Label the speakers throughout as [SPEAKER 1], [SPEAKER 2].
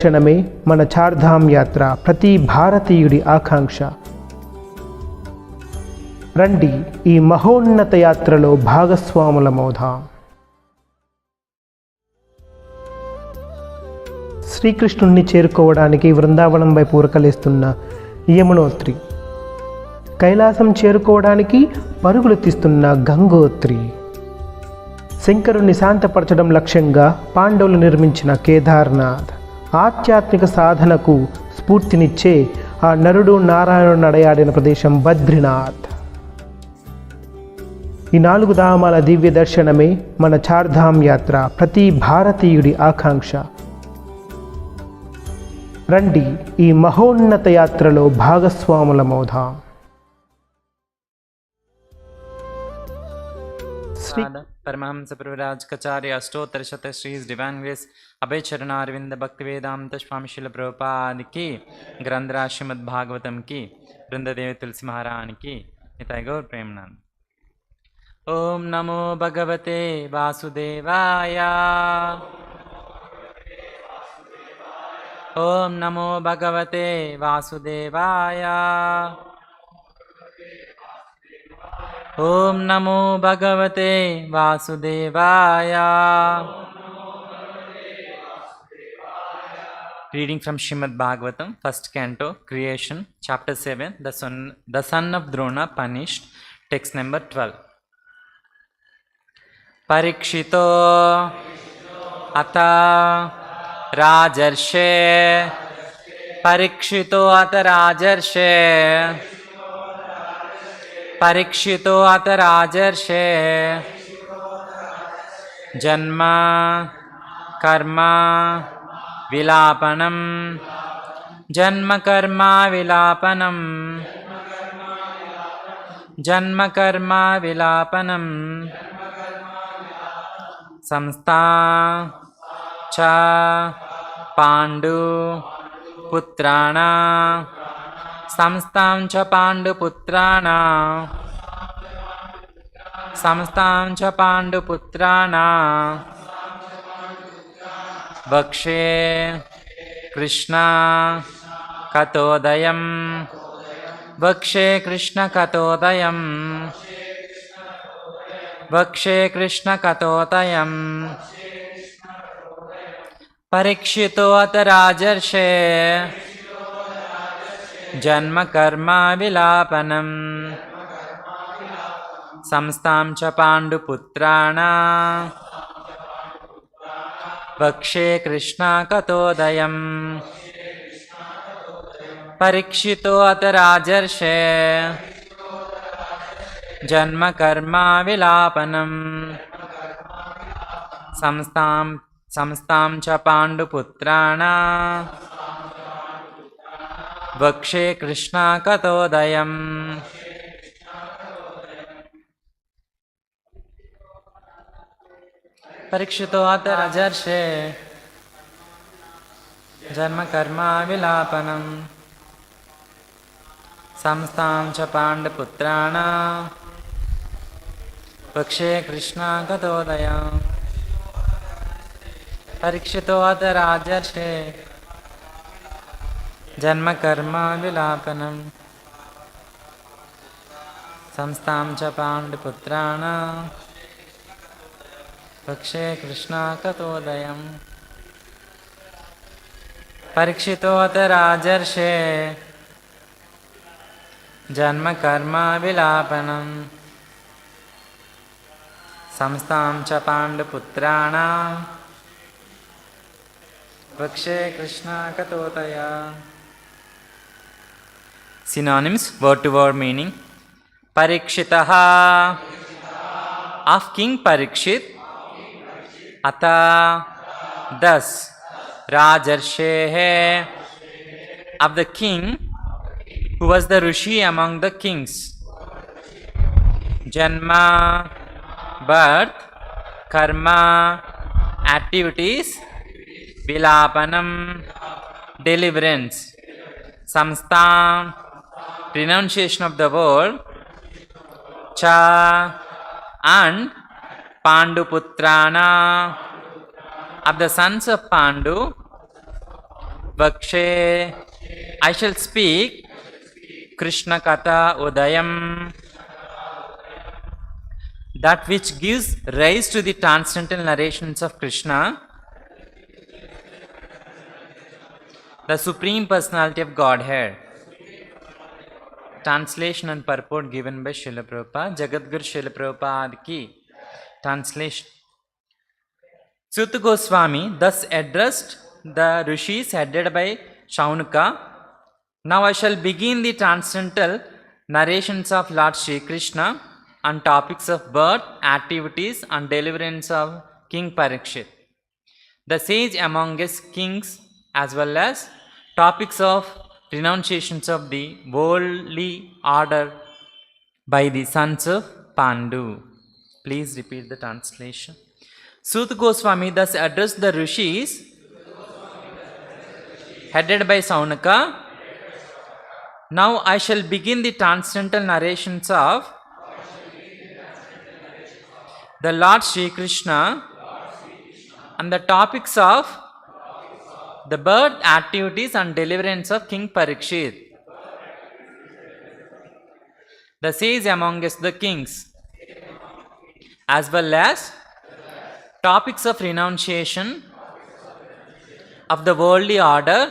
[SPEAKER 1] క్షణమే మన చార్ధామ్ యాత్ర ప్రతి భారతీయుడి ఆకాంక్ష. రండి ఈ మహోన్నత యాత్రలో భాగస్వాములమవుదాం. శ్రీకృష్ణుణ్ణి చేరుకోవడానికి వృందావనం వైపు ఉరకలేస్తున్న యమునోత్రి, కైలాసం చేరుకోవడానికి పరుగులెత్తిస్తున్న గంగోత్రి, శంకరుణ్ణి శాంతపరచడం లక్ష్యంగా పాండవులు నిర్మించిన కేదార్నాథ్, ఆధ్యాత్మిక సాధనకు స్ఫూర్తినిచ్చే ఆ నరుడు నారాయణుడు నడయాడిన ప్రదేశం బద్రీనాథ్. ఈ 4 ధామాల దివ్య దర్శనమే మన చార్ధామ్ యాత్ర ప్రతి భారతీయుడి ఆకాంక్ష. రండి ఈ మహోన్నత యాత్రలో భాగస్వాములమవుదాం.
[SPEAKER 2] परमहंस प्रभुराज कचार्य अष्टोत्तर शत श्री डिवाइन ग्रेस अभय चरणारविंद भक्ति वेदांत स्वामी शिल प्रभुपाद की, ग्रंथराज श्रीमद् भागवतम की, वृंददेव तुलसी महारानी की, निताय गौर प्रेमनंद. ओम नमो भगवते वासुदेवाय. ओम नमो भगवते वासुदेवाय. ओम नमो भगवते वासुदेवाय. Reading from Srimad Bhagavatam, first canto, Creation, chapter 7, the son of Drona punished, text number 12. Parikshito ata rajarshe, Parikshito ata rajarshe, परीक्षितो अथ राजर्षे, जन्म कर्म विलापनम, जन्म कर्म विलापनम, जन्म कर्म विलापनम, संस्था च पांडु पुत्राणा, संस्थां च पाण्डुपुत्राणा, संस्थां च पाण्डुपुत्राणा, वक्षे कृष्ण कथोदयम्, वक्षे कृष्ण कथोदयम्, वक्षे कृष्ण कथोदयम्. परीक्षितो अथ राजर्षे, जन्म कर्म विलापनम, संस्थां च पाण्डुपुत्राणा, वक्षे कृष्ण कथोदयम्. परीक्षितो अथ राजर्षे, जन्म कर्म विलापनम, संस्थां च पाण्डुपुत्राणा, वक्षे कृष्ण कथोदयम्. परीक्षितो अथ राजर्षे, जन्म कर्म विलापनम, संस्थां च पाण्डुपुत्राणा, वक्षे कृष्ण कथोदयम्. परीक्षितो अथ राजर्षे, जन्म कर्म विलापनम, संस्थां च पाण्डुपुत्राणा, वक्षे कृष्ण कथोदयम्. परीक्षितो अथ राजर्षे, जन्म कर्म विलापनम, संस्थां च पाण्डुपुत्राणा, वक्षे Krishna कथोदयम्. Synonyms, word to word meaning. Parikshitaha, of King Parīkṣit, Atha, thus, Rajarshehe, of the king who was the Rishi among the kings. Janma, birth, karma, activities, vilapanam, deliverance, samstha, renunciation of the world, cha, and Panduputrana, of the sons of Pāṇḍu, Vakshe. I shall speak Krishna Katha Udayam, that which gives rise to the transcendental narrations of Krishna, the Supreme Personality of Godhead. Translation and purport given by Srila Prabhupada, Jagadguru Srila Prabhupada ki. Translation. Sūta Gosvāmī thus addressed the ṛṣis headed by Śaunaka. Now I shall begin the transcendental narrations of Lord Śrī Kṛṣṇa on topics of birth, activities and deliverance of King Parīkṣit, the sage among his kings, as well as topics of renunciations of the worldly order by the sons of Pāṇḍu. Please repeat the translation. Sūta Gosvāmī thus addressed the ṛṣis headed by Śaunaka. Now I shall begin the transcendental narrations of the Lord Śrī Kṛṣṇa and the topics of the birth, activities and deliverance of King Parīkṣit, the sage amongst the kings, as well as topics of renunciation of the worldly order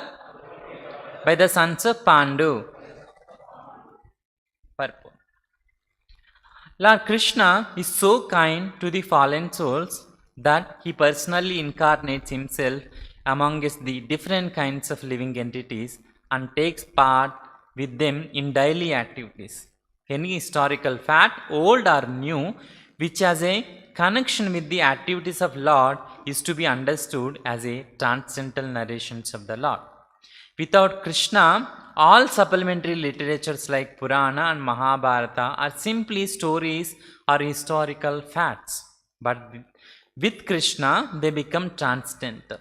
[SPEAKER 2] by the sons of Pāṇḍu. Purport. Lord Krishna is so kind to the fallen souls that he personally incarnates himself amongst the different kinds of living entities and takes part with them in daily activities. Any historical fact, old or new, which has a connection with the activities of Lord is to be understood as a transcendental narrations of the Lord. Without Krishna, all supplementary literatures like Purana and Mahabharata are simply stories or historical facts. But with Krishna, they become transcendental.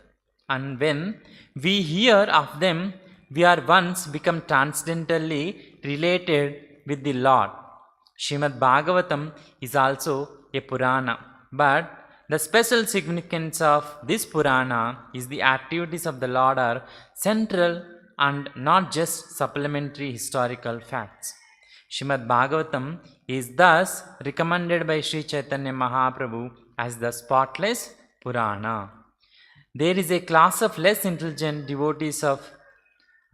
[SPEAKER 2] And when we hear of them, we are once become transcendentally related with the Lord. Srimad Bhagavatam is also a Purana, but the special significance of this Purana is the activities of the Lord are central and not just supplementary historical facts. Srimad Bhagavatam is thus recommended by Sri Chaitanya Mahaprabhu as the spotless Purana. There is a class of less intelligent devotees of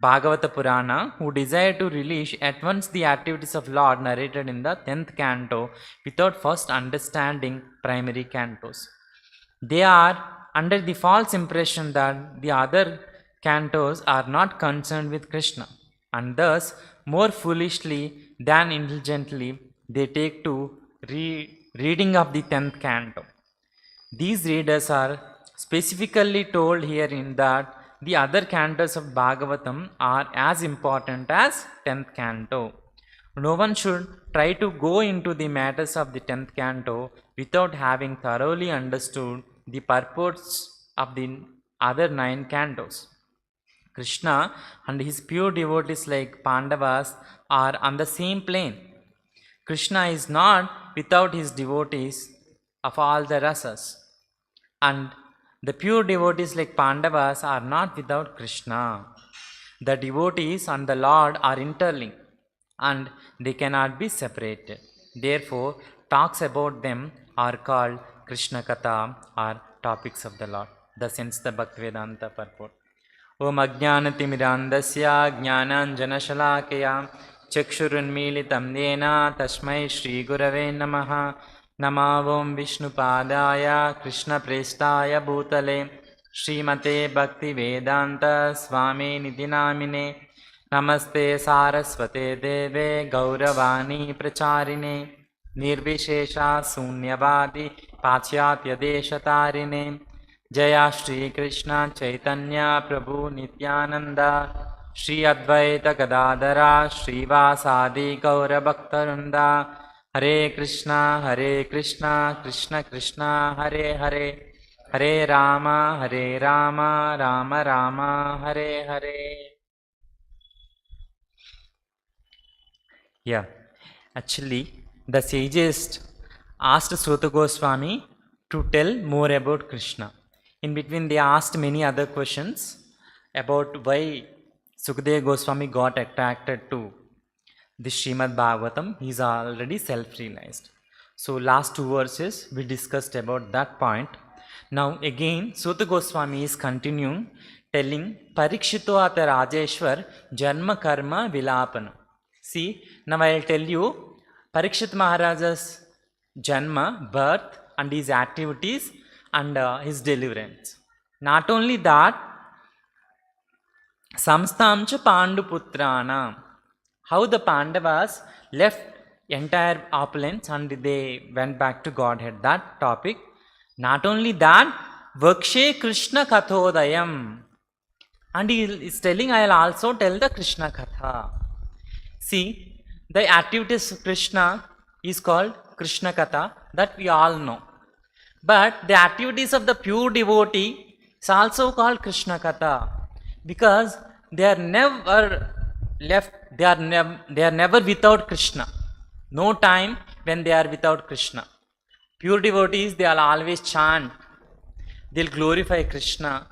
[SPEAKER 2] Bhagavata Purana who desire to relish at once the activities of Lord narrated in the 10th canto without first understanding primary cantos. They are under the false impression that the other cantos are not concerned with Krishna, and thus more foolishly than intelligently they take to reading of the 10th canto. These readers are specifically told herein that the other cantos of Bhagavatam are as important as 10th canto. No one should try to go into the matters of the 10th canto without having thoroughly understood the purports of the other 9 cantos. Krishna and his pure devotees like Pandavas are on the same plane. Krishna is not without his devotees of all the rasas, and the pure devotees like Pandavas are not without Krishna. The devotees and the Lord are interlinked and they cannot be separated. Therefore, talks about them are called Krishna Katha or topics of the Lord. Thus ends the Bhaktivedanta purport. Om Ajnanatimirandasya Jnananjanashalakaya Chakshurunmilitam Yena Tasmai Shri Gurave Namaha. Namavom Vishnupadaya Krishna Prestaya Bhutale Srimate Bhakti Vedanta Swamy Nidinamine Namaste Saraswate Deve Gauravani Pracharine Nirvishesha Sunyavadi Pachyatya Deshatarine Jaya Shri Krishna Chaitanya Prabhu Nityananda Shri Advaita Gadadara Shri Vasadi Gaura Bhaktarunda Hare Krishna, Krishna Krishna, Hare Hare, Hare Rama, Rama Rama, Hare Hare. Yeah, actually, the sages asked Sūta Gosvāmī to tell more about Krishna. In between, they asked many other questions. about why Sūta Gosvāmī got attracted to the Srimad Bhagavatam. He is already self-realized. So last 2 verses we discussed about that point. Now again Sūta Gosvāmī is continuing telling Parikshito ata Rajeshwar Janma Karma Vilapana. See, now I will tell you Parikshit Maharaja's Janma, birth and his activities and his deliverance. Not only that, Samstamcha Pāṇḍu Putrāna, how the Pandavas left entire opulence and they went back to Godhead, that topic. Not only that, Vakshe Krishna Kathodayam, and he is telling I will also tell the Krishna Katha. See, the activities of Krishna is called Krishna Katha, that we all know. But the activities of the pure devotee is also called Krishna Katha, because they are never left, they are never without Krishna. No time when they are without Krishna. Pure devotees, they will always chant, they will glorify Krishna,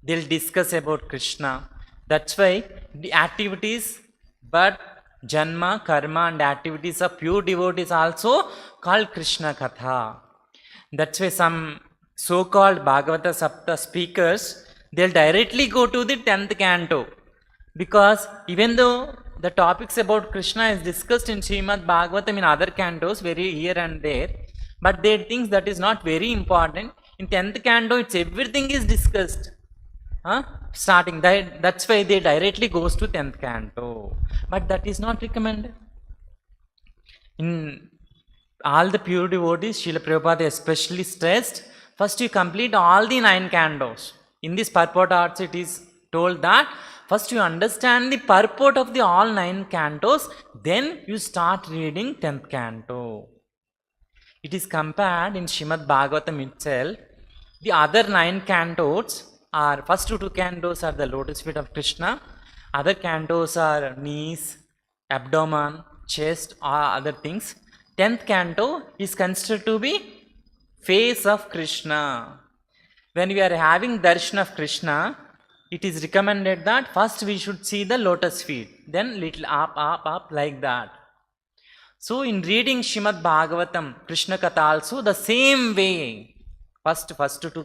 [SPEAKER 2] they will discuss about Krishna. That's why the activities, but Janma, Karma and activities of pure devotees also called Krishna Katha. That's why some so-called Bhagavata Sapta speakers, they'll directly go to the 10th canto. Because even though the topics about Krishna is discussed in Srimad Bhagavatam in other cantos, very here and there, but they think that is not very important. In 10th canto, it's everything is discussed. Starting, that's why they directly goes to 10th canto. But that is not recommended. In all the pure devotees, Srila Prabhupada especially stressed, first you complete all the 9 cantos. In this purport also it is told that first you understand the purport of the all 9 cantos, then you start reading 10th canto. It is compared in Srimad Bhagavatam itself. The other 9 cantos are, first 2 cantos are the lotus feet of Krishna, other cantos are knees, abdomen, chest or other things. 10th canto is considered to be face of Krishna. When we are having darshan of Krishna, it is recommended that first we should see the lotus feet, then little up like that. So in reading Srimad Bhagavatam, Krishna Katha also the same way. First 2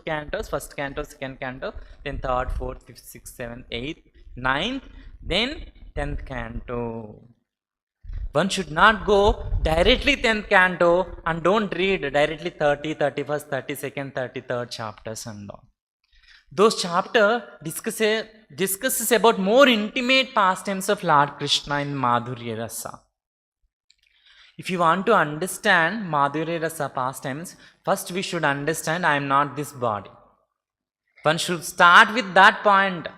[SPEAKER 2] cantos, first canto, second canto, then 3rd, 4th, 5th, 6th, 7th, 8th, 9th, then 10th canto. One should not go directly 10th canto and don't read directly 30, 31st, 32nd, 33rd chapters and all. Those chapters discusses about more intimate pastimes of Lord Krishna in Madhurya Rasa. If you want to understand Madhurya Rasa pastimes, first we should understand I am not this body. One should start with that point,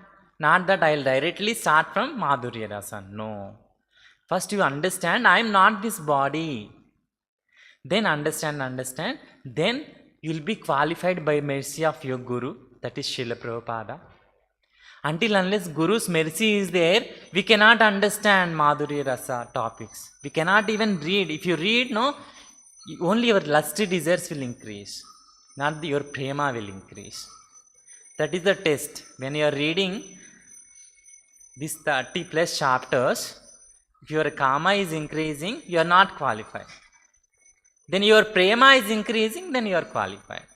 [SPEAKER 2] not that I will directly start from Madhurya Rasa. No. First you understand I am not this body. Then understand, then you will be qualified by mercy of your Guru, that is Srila Prabhupada. Until unless Guru's mercy is there, we cannot understand Madhurya Rasa topics. We cannot even read. If you read, no, only your lusty desires will increase, not your prema will increase. That is the test. When you are reading these 30 plus chapters, if your kama is increasing, you are not qualified. Then your prema is increasing, then you are qualified.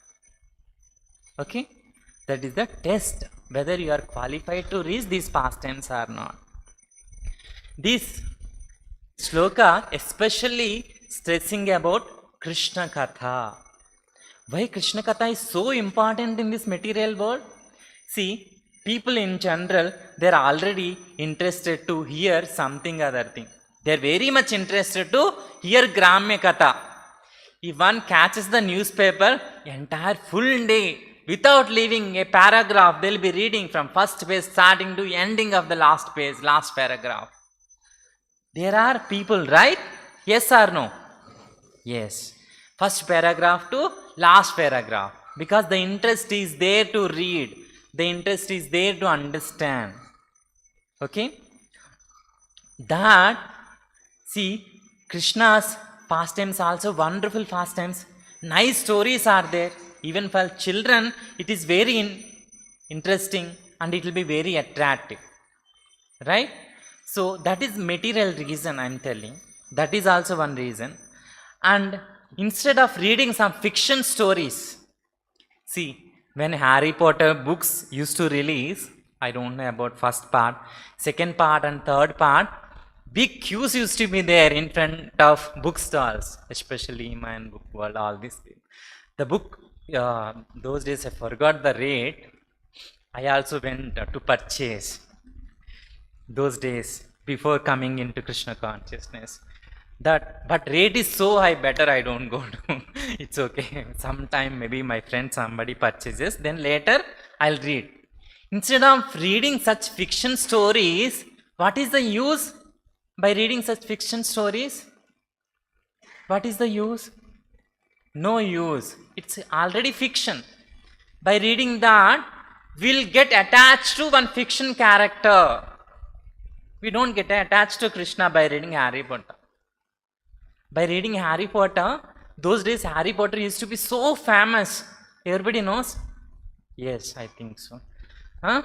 [SPEAKER 2] Okay? That is the test, whether you are qualified to reach these pastimes or not. This sloka especially stressing about Krishna Katha. Why Krishna Katha is so important in this material world? See, people in general, they are already interested to hear something other thing. They are very much interested to hear Gramya Katha. If one catches the newspaper, entire full day, without leaving a paragraph, they will be reading from first page starting to ending of the last page, last paragraph. There are people, right? Yes or no? Yes. First paragraph to last paragraph. Because the interest is there to read. The interest is there to understand. Okay? That, see, Krishna's pastimes also wonderful pastimes. Nice stories are there. Even for children, it is very interesting. and it will be very attractive, right? So that is material reason I am telling. That is also one reason. And instead of reading some fiction stories, see, when Harry Potter books used to release, I don't know about first part, second part and third part, big queues used to be there in front of bookstalls, especially in my book world, all these things. The book, those days I forgot the rate. I also went to purchase those days before coming into Krishna consciousness. But rate is so high, better I don't go to. It's okay. Sometime maybe my friend somebody purchases, then later I'll read. Instead of reading such fiction stories, what is the use by reading such fiction stories? What is the use? No use. It's already fiction. By reading that, we'll get attached to one fiction character. We don't get attached to Krishna by reading Harry Potter. By reading Harry Potter, those days Harry Potter used to be so famous. Everybody knows? Yes, I think so. Huh?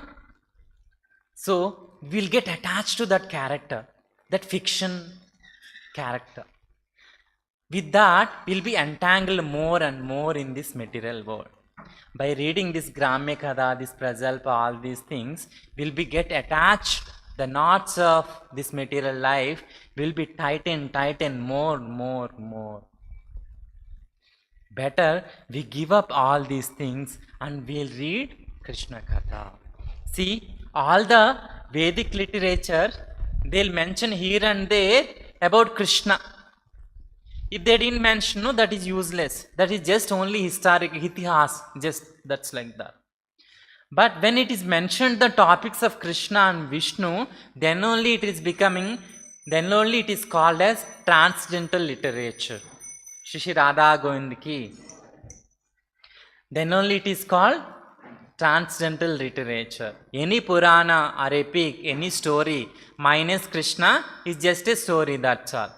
[SPEAKER 2] So, we'll get attached to that character, that fiction character. With that, we'll be entangled more and more in this material world. By reading this Gramya Katha, this Prajalpa, all these things, we'll be get attached. The knots of this material life will be tightened more. Better we give up all these things and we'll read Krishna Katha. See, all the Vedic literature, they'll mention here and there about Krishna. If they didn't mention, no, that is useless. That is just only historic, itihas, just that's like that. But when it is mentioned the topics of Krishna and Vishnu, then only it is becoming, then only it is called as transcendental literature. Shri Radha Govind ki. Then only it is called transcendental literature. Any Purana or epic, any story minus Krishna is just a story, that's all.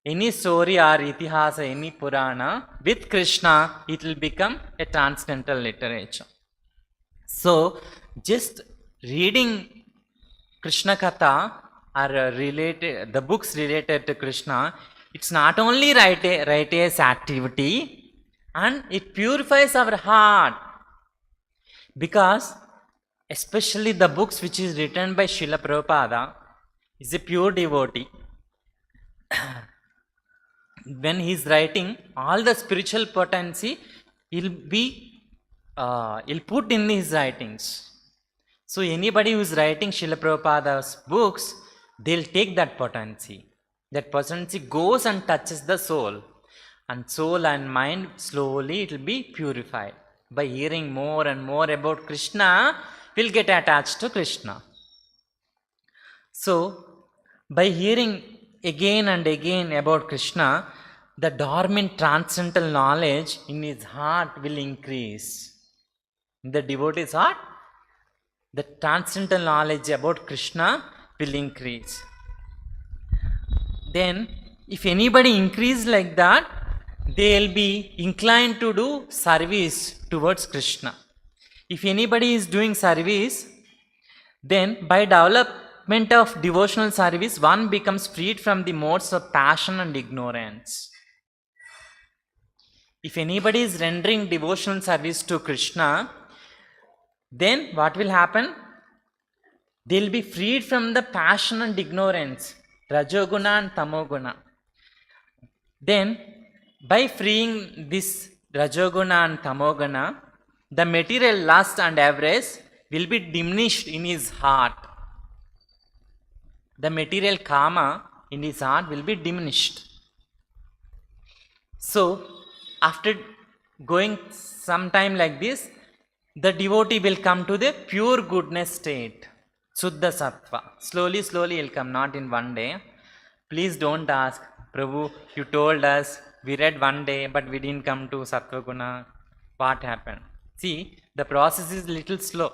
[SPEAKER 2] Any story or itihasa, any Purana with Krishna, it will become a transcendental literature. So, just reading Krishna Katha or related, the books related to Krishna, it's not only righteous activity and it purifies our heart. Because especially the books which is written by Srila Prabhupada is a pure devotee. When he is writing, all the spiritual potency he'll put in his writings. So anybody who is writing Srila Prabhupada's books, they'll take that potency. That potency goes and touches the soul. And soul and mind, slowly it will be purified. By hearing more and more about Krishna, we'll get attached to Krishna. So, by hearing again and again about Krishna, the dormant transcendental knowledge in his heart will increase. In the devotee's heart, the transcendental knowledge about Krishna will increase. Then, if anybody increase like that, they will be inclined to do service towards Krishna. If anybody is doing service, then by development of devotional service, one becomes freed from the modes of passion and ignorance. If anybody is rendering devotional service to Krishna, then what will happen? They will be freed from the passion and ignorance, Rajoguna and Tamoguna. Then, by freeing this Rajoguna and Tamoguna, the material lust and avarice will be diminished in his heart. The material karma in his heart will be diminished. So, after going some time like this, the devotee will come to the pure goodness state, Suddha Sattva. Slowly he will come, not in one day. Please don't ask, Prabhu, you told us, we read one day, but we didn't come to Sattva Guna. What happened? See, the process is little slow.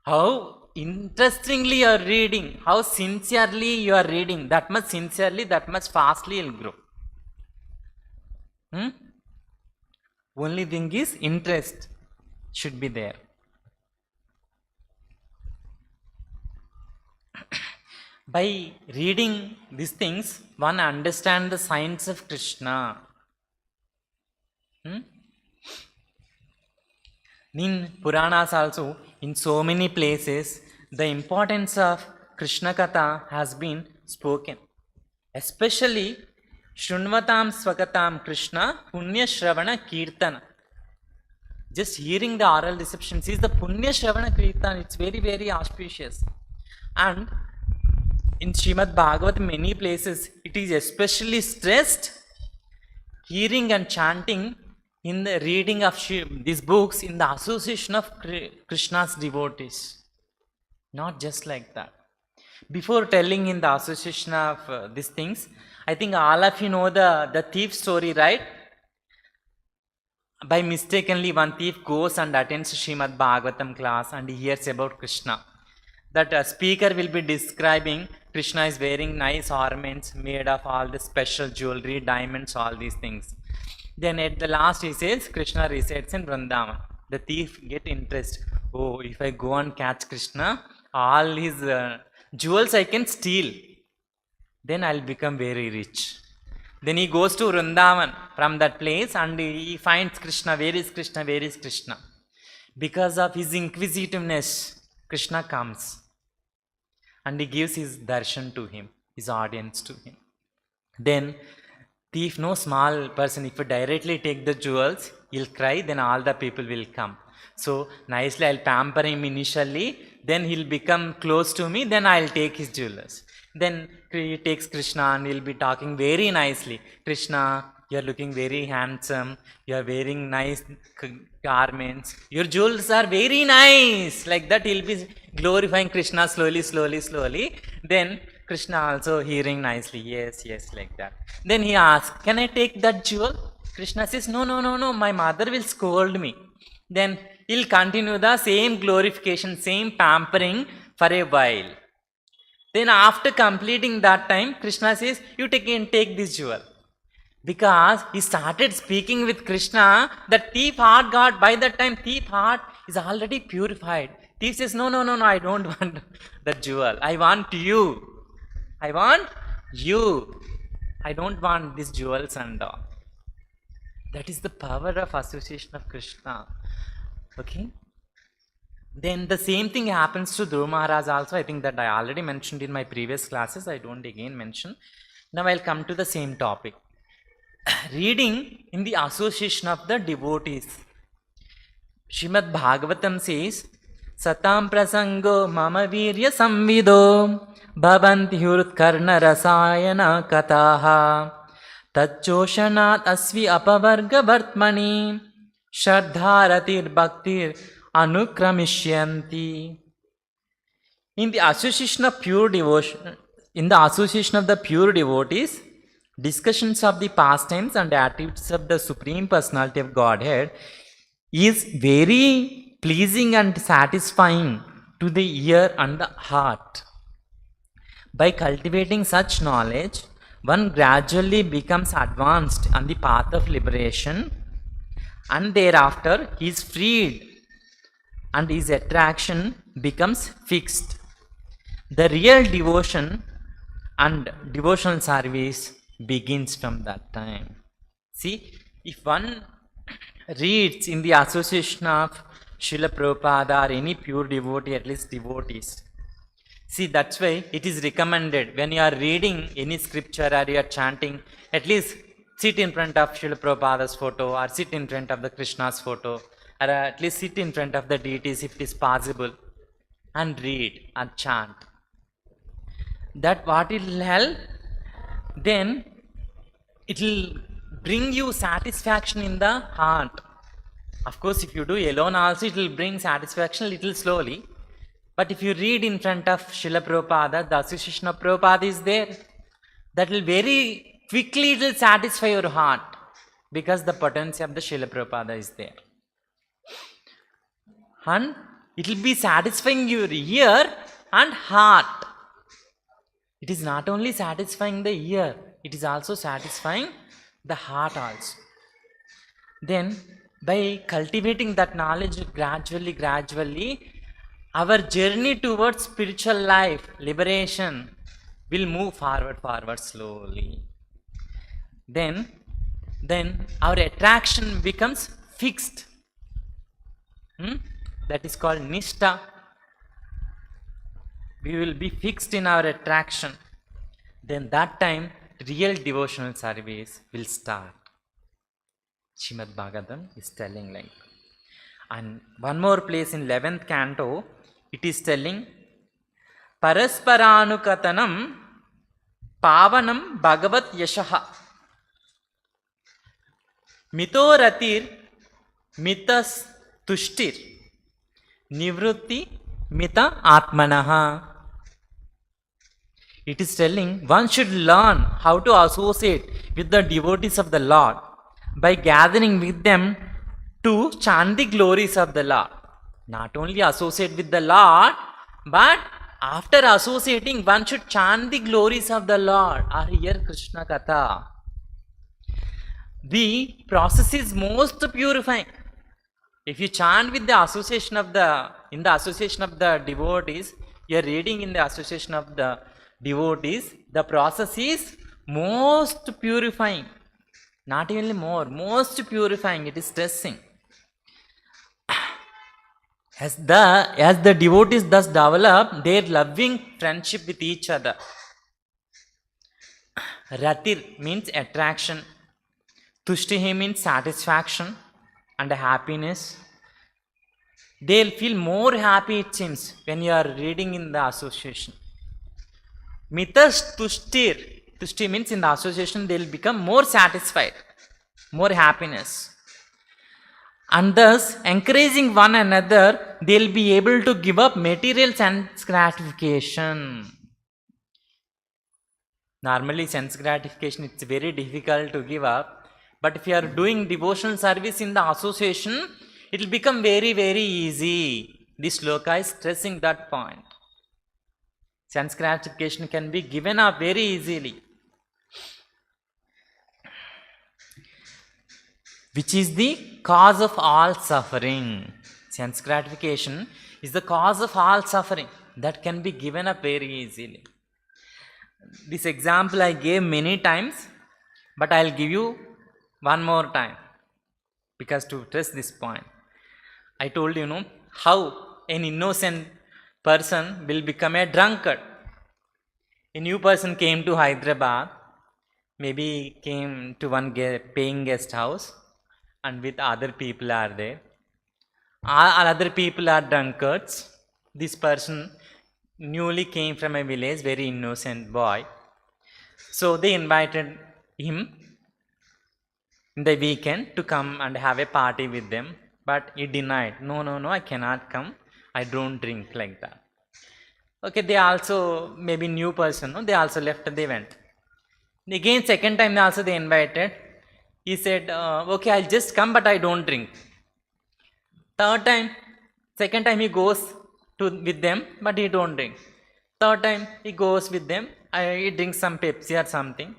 [SPEAKER 2] How interestingly you are reading, how sincerely you are reading, that much sincerely, that much fastly you will grow. Only thing is interest should be there. By reading these things, one understands the science of Krishna. In Puranas also, in so many places, the importance of Krishna Katha has been spoken. Especially, Shrunvatam Swagatam Krishna Punya Shravana Kirtana. Just hearing the oral receptions is the Punya Shravana Kirtana. It's very, very auspicious. And in Srimad Bhagavad, many places, it is especially stressed hearing and chanting in the reading of these books in the association of Krishna's devotees. Not just like that. Before telling in the association of these things, I think all of you know the thief story, right? By mistakenly, one thief goes and attends Srimad Bhagavatam class and he hears about Krishna. That a speaker will be describing Krishna is wearing nice ornaments made of all the special jewelry, diamonds, all these things. Then at the last he says Krishna resides in Vrindavan. The thief get interest. Oh, if I go and catch Krishna, all his jewels I can steal. Then I'll become very rich. Then he goes to Vrindavan from that place and he finds Krishna. Where is Krishna? Where is Krishna? Because of his inquisitiveness, Krishna comes. And he gives his darshan to him, his audience to him. Then thief, no small person, if you directly take the jewels, he'll cry, then all the people will come. So nicely I'll pamper him initially, then he'll become close to me, then I'll take his jewels. Then he takes Krishna and he'll be talking very nicely. Krishna, you're looking very handsome, you're wearing nice garments, your jewels are very nice. Like that he'll be glorifying Krishna slowly. Then Krishna also hearing nicely, yes, like that. Then he asks, can I take that jewel? Krishna says, no, my mother will scold me. Then he'll continue the same glorification, same pampering for a while. Then after completing that time, Krishna says, you take this jewel. Because he started speaking with Krishna, the thief heart got, by that time thief heart is already purified. Thief says, no, I don't want the jewel. I want you. I don't want these jewels and all. That is the power of association of Krishna. Okay. Then the same thing happens to Dhruva Maharaj also. I think that I already mentioned in my previous classes. I don't again mention. Now I'll come to the same topic. Reading in the association of the devotees. Srimad Bhagavatam says, Satam prasango mama virya samvido bhavanti hurutkarna rasayana kataha tachoshanat asvi apavarga vartmani shraddharatir bhaktir anukramisyanti. In the association of pure devotion, in the association of the pure devotees, discussions of the pastimes and activities of the Supreme Personality of Godhead is very pleasing and satisfying to the ear and the heart. By cultivating such knowledge, one gradually becomes advanced on the path of liberation, and thereafter he is freed and his attraction becomes fixed. The real devotion and devotional service begins from that time. See, if one reads in the association of Srila Prabhupada or any pure devotee, at least devotees, see, that's why it is recommended when you are reading any scripture or you are chanting, at least sit in front of Srila Prabhupada's photo or sit in front of the Krishna's photo, or at least sit in front of the deities if it is possible and read and chant. That what it will help? Then it will bring you satisfaction in the heart. Of course, if you do alone also, it will bring satisfaction little slowly. But if you read in front of Srila Prabhupada, the association of Prabhupada is there. That will very quickly, it will satisfy your heart. Because the potency of the Srila Prabhupada is there. And it will be satisfying your ear and heart. It is not only satisfying the ear, it is also satisfying the heart also. Then, by cultivating that knowledge gradually, our journey towards spiritual life, liberation, will move forward slowly. Then our attraction becomes fixed. That is called nishta. We will be fixed in our attraction. Then that time real devotional service will start. Srimad Bhagavatam is telling like. And one more place in 11th canto, it is telling Parasparanukathanam Pavanam Bhagavat Yashaha Mitoratir Mitas Tushtir Nivrutti Mita Atmanaha. It is telling one should learn how to associate with the devotees of the Lord by gathering with them to chant the glories of the Lord. Not only associate with the Lord, but after associating, one should chant the glories of the Lord or hear Krishna Katha. The process is most purifying. If you chant with the association of in the association of the devotees, you are reading in the association of the devotees, the process is most purifying. Not even more, most purifying, it is stressing. As the devotees thus develop their loving friendship with each other. Ratir means attraction. Tushtihi means satisfaction and happiness. They'll feel more happy, it seems, when you are reading in the association. Mitas tushtir. Tushti means in the association they'll become more satisfied, more happiness. And thus, encouraging one another, they'll be able to give up material sense gratification. Normally, sense gratification, it's very difficult to give up. But if you are doing devotional service in the association, it will become very, very easy. This loka is stressing that point. Sense gratification can be given up very easily. Which is the cause of all suffering. Sense gratification is the cause of all suffering that can be given up very easily. This example I gave many times, but I'll give you one more time because to stress this point. I told you, how an innocent person will become a drunkard. A new person came to Hyderabad, maybe came to one paying guest house, and with other people are there. All other people are drunkards. This person newly came from a village, very innocent boy. So they invited him in the weekend to come and have a party with them. But he denied, no, I cannot come. I don't drink like that. Okay, they also, maybe new person, they also left, they went. Again, second time also they invited. He said, okay, I'll just come, but I don't drink. Second time he goes with them, but he don't drink. Third time he goes with them, he drinks some Pepsi or something.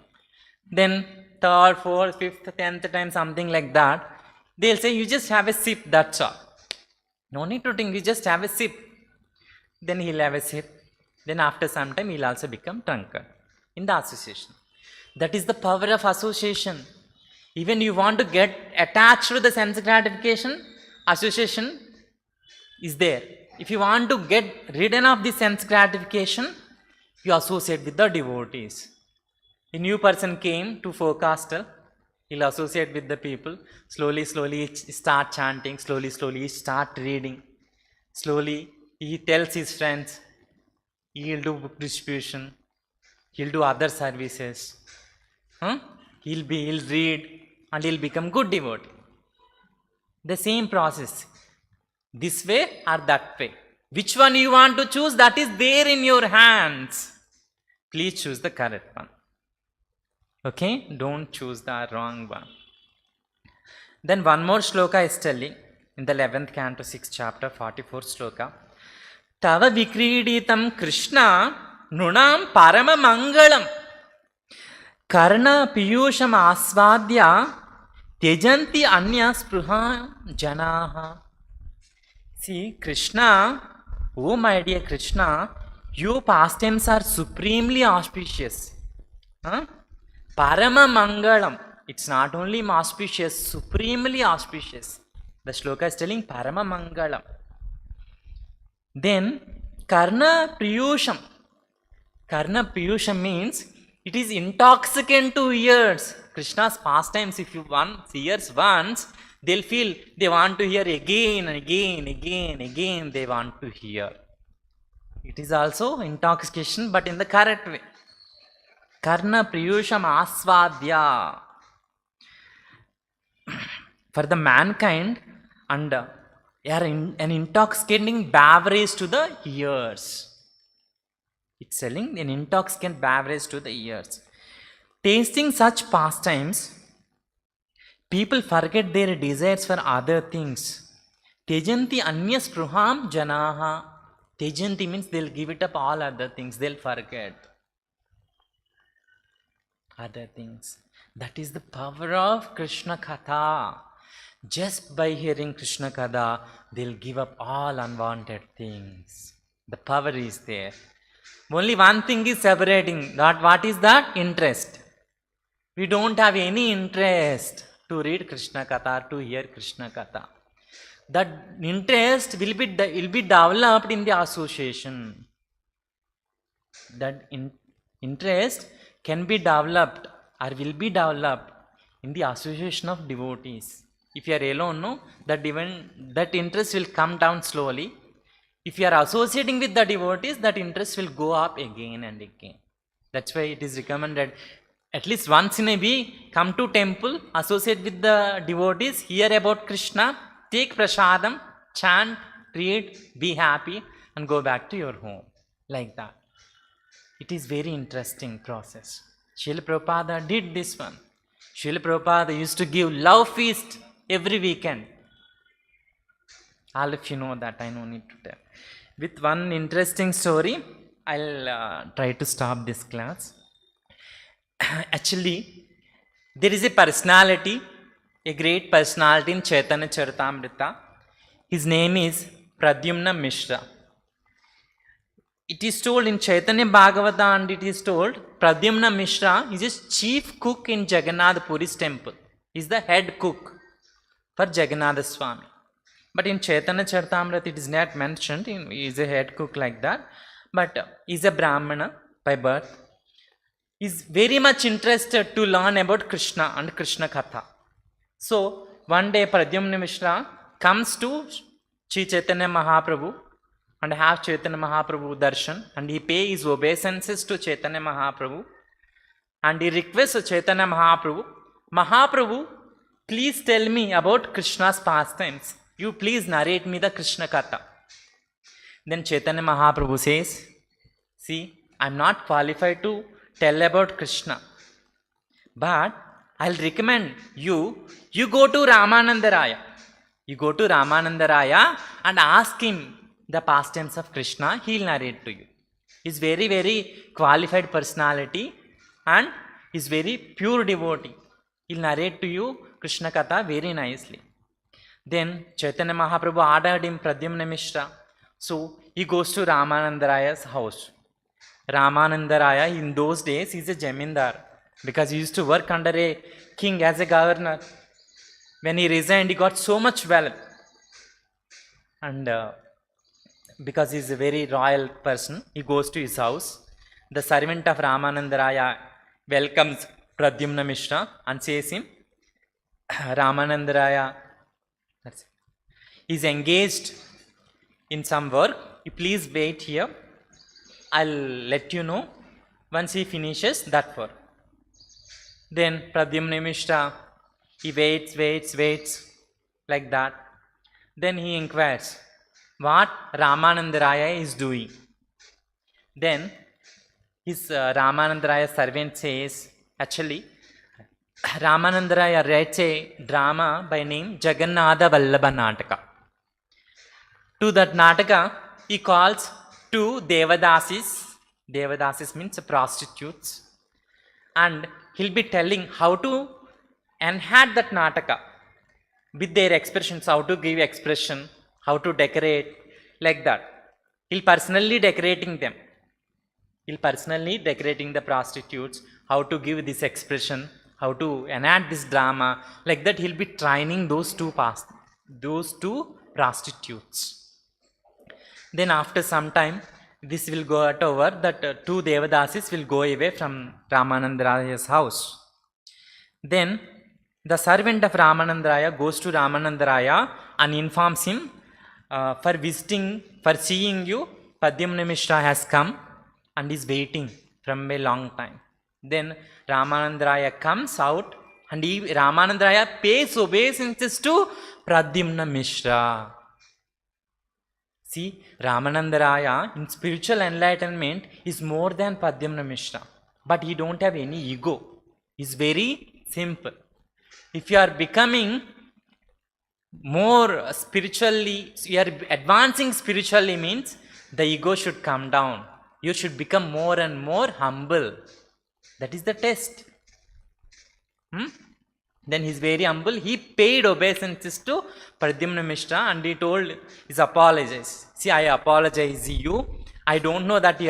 [SPEAKER 2] Then third, fourth, fifth, 10th time, something like that. They'll say, you just have a sip, that's all. No need to drink, you just have a sip. Then he'll have a sip. Then after some time, he'll also become drunkard in the association. That is the power of association. Even you want to get attached to the sense gratification, association is there. If you want to get rid of the sense gratification, you associate with the devotees. A new person came to folk hostel, he'll associate with the people. Slowly start chanting, slowly start reading. Slowly he tells his friends, he'll do book distribution, he'll do other services. He'll read and he'll become good devotee. The same process. This way or that way. Which one you want to choose, that is there in your hands. Please choose the correct one. Okay? Don't choose the wrong one. Then one more shloka is telling in the 11th canto, 6th chapter, 44th shloka. Tava vikriditam Krishna nunam parama mangalam karna piyusham asvadya tyajanti anya spruha janaha. See, Krishna, oh my dear Krishna, Your pastimes are supremely auspicious. Huh? Parama mangalam. It's not only auspicious, supremely auspicious. The shloka is telling Parama mangalam. Then Karna Priyusham. Karna Priyusham means it is intoxicant to ears. Krishna's pastimes, if you hears once, they'll feel they want to hear again and again, again, again, they want to hear. It is also intoxication, but in the correct way. Karna Priyusham Asvadya. For the mankind, and an intoxicating beverage to the ears. It's selling an intoxicant beverage to the ears. Tasting such pastimes, people forget their desires for other things. Tejanti anya spruham janaha. Tejanti means they'll give it up all other things. They'll forget other things. That is the power of Krishna Katha. Just by hearing Krishna Katha, they'll give up all unwanted things. The power is there. Only one thing is separating. What is that? Interest. We don't have any interest to read Krishna Katha, to hear Krishna Katha. That interest will be developed in the association. That interest can be developed or will be developed in the association of devotees. If you are alone, no, that interest will come down slowly. If you are associating with the devotees, that interest will go up again and again. That's why it is recommended at least once in a week, come to temple, associate with the devotees, hear about Krishna, take prasadam, chant, read, be happy, and go back to your home. Like that. It is very interesting process. Srila Prabhupada did this one. Srila Prabhupada used to give love feast every weekend. All of you know that, I no need to tell. With one interesting story, I'll try to stop this class. Actually, there is a personality, a great personality in Chaitanya Charitamrita. His name is Pradyumna Mishra. It is told in Chaitanya Bhagavata, and it is told Pradyumna Mishra is a chief cook in Jagannath Puri's temple. He is the head cook for Jagannath Swamy. But in Chaitanya Charitamrita it is not mentioned, he is a head cook like that. But he is a Brahmana by birth. He is very much interested to learn about Krishna and Krishna Katha. So one day Pradyumna Mishra comes to Sri Chaitanya Mahaprabhu and have Chaitanya Mahaprabhu Darshan, and he pay his obeisances to Chaitanya Mahaprabhu, and he requests Chaitanya Mahaprabhu, Mahaprabhu, please tell me about Krishna's pastimes. You please narrate me the Krishna Katha. Then Chaitanya Mahaprabhu says, see, I am not qualified to tell about Krishna, but I'll recommend you go to Ramananda Raya. You go to Ramananda Raya and ask him the pastimes of Krishna, he'll narrate to you. He's very, very qualified personality and he's very pure devotee. He'll narrate to you Krishna Katha very nicely. Then Chaitanya Mahaprabhu ordered him Pradyumna Mishra. So he goes to Ramananda Raya's house. Ramananda Raya in those days is a Jamindar because he used to work under a king as a governor. When he resigned, he got so much wealth. And because he is a very royal person, he goes to his house. The servant of Ramananda Raya welcomes Pradyumna Mishra and says him, Ramananda Raya is engaged in some work. You please wait here. I'll let you know once he finishes that work. Then Pradyumna Mishra, he waits like that. Then he inquires what Ramananda Raya is doing. Then his Ramananda Raya servant says, actually Ramananda Raya writes a drama by name Jagannatha Vallabha Nataka. To that Nataka, he calls two Devadasis. Devadasis means prostitutes. And he'll be telling how to enhance that Nataka with their expressions, how to give expression, how to decorate, like that. He'll personally decorating them. He'll personally decorating the prostitutes, how to give this expression, how to enact this drama. Like that, he'll be training those two prostitutes. Then after some time, this will go over that two Devadasis will go away from Ramanandaraya's house. Then the servant of Ramanandaraya goes to Ramanandaraya and informs him, for seeing you, Pradyumna Mishra has come and is waiting from a long time. Then Ramanandaraya comes out and Ramanandaraya pays obeisances to Pradyumna Mishra. See, Ramanandaraya in spiritual enlightenment is more than Pradyumna Mishra, but he don't have any ego. He's very simple. If you are becoming more spiritually, you are advancing spiritually, means the ego should come down. You should become more and more humble. That is the test. Then he is very humble. He paid obeisances to Pradyumna Mishra and he told his apologies. See, I apologize you. I don't know that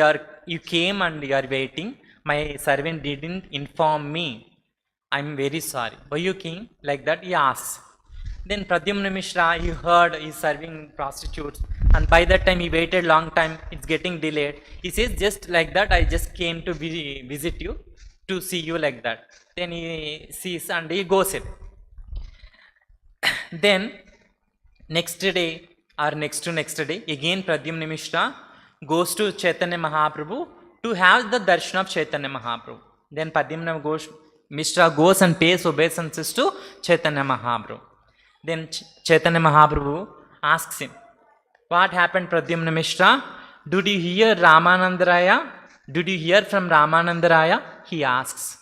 [SPEAKER 2] you came and you are waiting. My servant didn't inform me. I'm very sorry. Why you came? Like that he asks. Then Pradyumna Mishra, he heard he's serving prostitutes, and by that time he waited long time, it's getting delayed. He says, just like that, I just came to visit you, to see you, like that. Then he sees and he goes away. Then next day or next to next day, again Pradyumna Mishra goes to Chaitanya Mahaprabhu to have the darshan of Chaitanya Mahaprabhu. Then Pradyumna Mishra goes and pays obeisances to Chaitanya Mahaprabhu. Then Chaitanya Mahaprabhu asks him, what happened, Pradyumna Mishra? Did you hear Ramanandaraya? Did you hear from Ramanandaraya? He asks.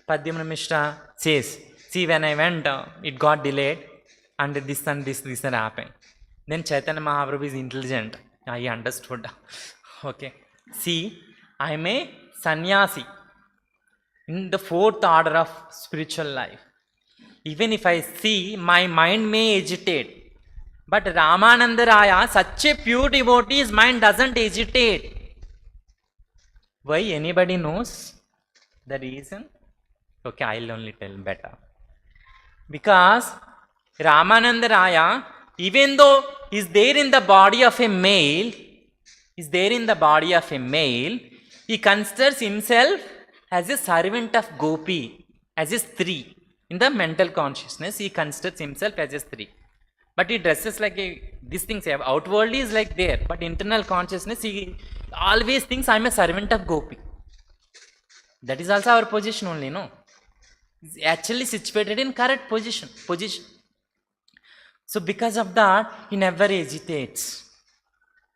[SPEAKER 2] Pradyumna Mishra says, see, when I went, it got delayed and this happened. Then Chaitanya Mahaprabhu is intelligent. He understood. Okay. See, I am a sannyasi in the fourth order of spiritual life. Even if I see, my mind may agitate. But Ramanandaraya, such a pure devotee, his mind doesn't agitate. Why? Anybody knows the reason? Okay, I'll only tell better. Because Ramanandaraya, even though he's there in the body of a male, he considers himself as a servant of Gopi, as a Stri. In the mental consciousness, he considers himself as a Stri. But he dresses like these things, outwardly is like there, but internal consciousness, he always thinks, I'm a servant of Gopi. That is also our position only, no? He's actually situated in correct position. So because of that, he never agitates.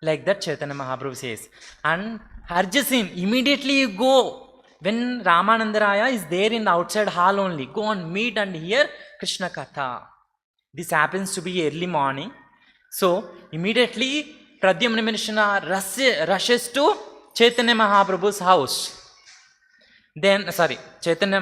[SPEAKER 2] Like that Chaitanya Mahaprabhu says. And urges him, immediately you go. When Ramanandaraya is there in the outside hall only, go and meet and hear Krishna Katha. This happens to be early morning. So immediately Pradyumna Mishra rushes to Chaitanya Mahaprabhu's house. Then, Pradyumna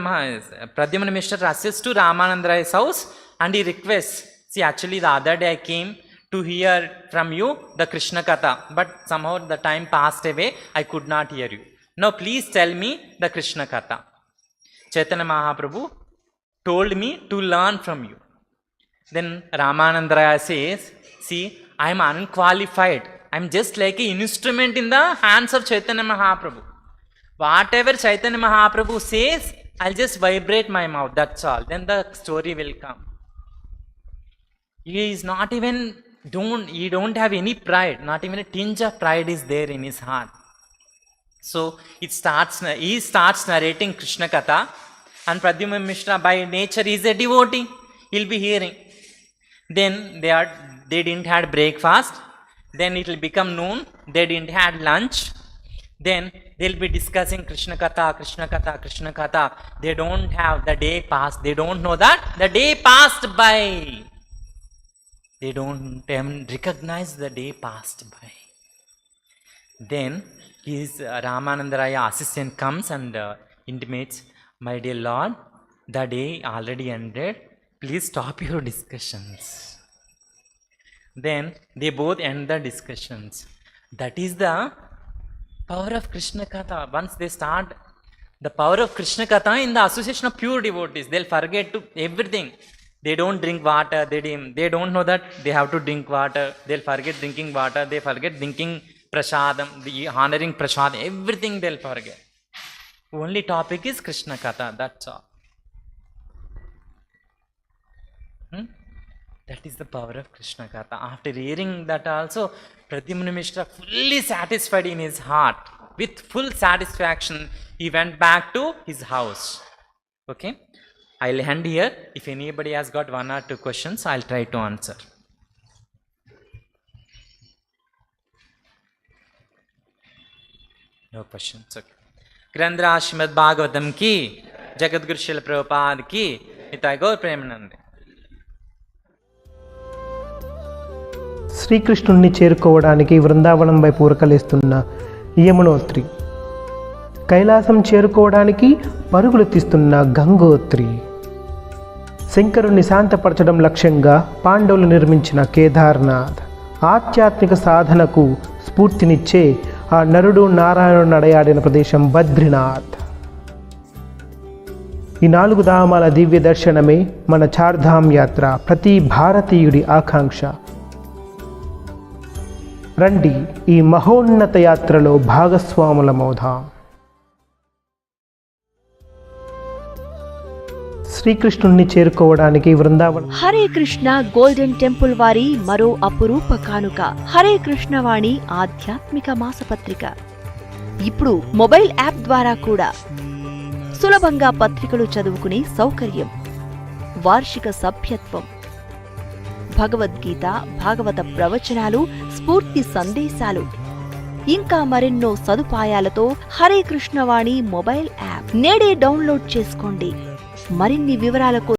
[SPEAKER 2] Mishra rushes to Ramanandaraya's house and he requests, see, actually the other day I came to hear from you the Krishna Katha, but somehow the time passed away, I could not hear you. Now please tell me the Krishna Katha. Chaitanya Mahaprabhu told me to learn from you. Then Ramanandaraya says, see, I am unqualified. I am just like an instrument in the hands of Chaitanya Mahaprabhu. Whatever Chaitanya Mahaprabhu says, I'll just vibrate my mouth, that's all. Then the story will come. He is not even, he don't have any pride, not even a tinge of pride is there in his heart. So he starts narrating Krishna Katha, and Pradyumna Mishra by nature is a devotee. He'll be hearing. Then they didn't have breakfast. Then it will become noon. They didn't have lunch. Then they'll be discussing Krishna Katha. They don't have the day passed. They don't know that the day passed by. They don't even recognize the day passed by. Then his Ramanandaraya assistant comes and intimates, my dear Lord, the day already ended. Please stop your discussions. Then they both end the discussions. That is the Power of Krishna Katha. Once they start the power of Krishna Katha in the association of pure devotees, they'll forget to everything. They don't drink water. They don't know that they have to drink water. They'll forget drinking water. They forget drinking prasadam, the honoring prasadam. Everything they'll forget. Only topic is Krishna Katha. That's all. That is the power of Krishna Katha. After hearing that also, Pradyumna Mishra fully satisfied in his heart. With full satisfaction, he went back to his house. Okay? I'll end here. If anybody has got 1 or 2 questions, I'll try to answer. No questions. Okay. Grandra Srimad Bhagavatam ki, Jagadguru Śrīla Prabhupada ki, Nitai Gaur Premanande.
[SPEAKER 1] శ్రీకృష్ణుణ్ణి చేరుకోవడానికి బృందావనం వైపు ఉరకలేస్తున్న యమునోత్రి, కైలాసం చేరుకోవడానికి పరుగులు తీస్తున్న గంగోత్రి, శంకరుణ్ణి శాంతపరచడం లక్ష్యంగా పాండవులు నిర్మించిన కేదార్నాథ్, ఆధ్యాత్మిక సాధనకు స్ఫూర్తినిచ్చే ఆ నరుడు నారాయణుడు నడయాడిన ప్రదేశం బద్రీనాథ్. ఈ 4 ధామాల దివ్య దర్శనమే మన చార్ధామ్ యాత్ర ప్రతి భారతీయుడి ఆకాంక్ష. రండి, ఈ మహోన్నత యాత్రలో భాగస్వాములమవుదాం. శ్రీకృష్ణుణ్ణి చేరుకోవడానికి బృందావనం.
[SPEAKER 3] హరే కృష్ణ గోల్డెన్ టెంపుల్ వారి మరో అపురూప కానుక హరే కృష్ణ వాణి ఆధ్యాత్మిక మాసపత్రిక. ఇప్పుడు మొబైల్ యాప్ ద్వారా కూడా సులభంగా పత్రికలు చదువుకునే సౌకర్యం, వార్షిక సభ్యత్వం, భగవద్గీత, భాగవత ప్రవచనాలు, స్ఫూర్తి సందేశాలు, ఇంకా మరెన్నో సదుపాయాలతో హరే కృష్ణ వాణి మొబైల్ యాప్ నేడే డౌన్లోడ్ చేసుకోండి. మరిన్ని వివరాలకు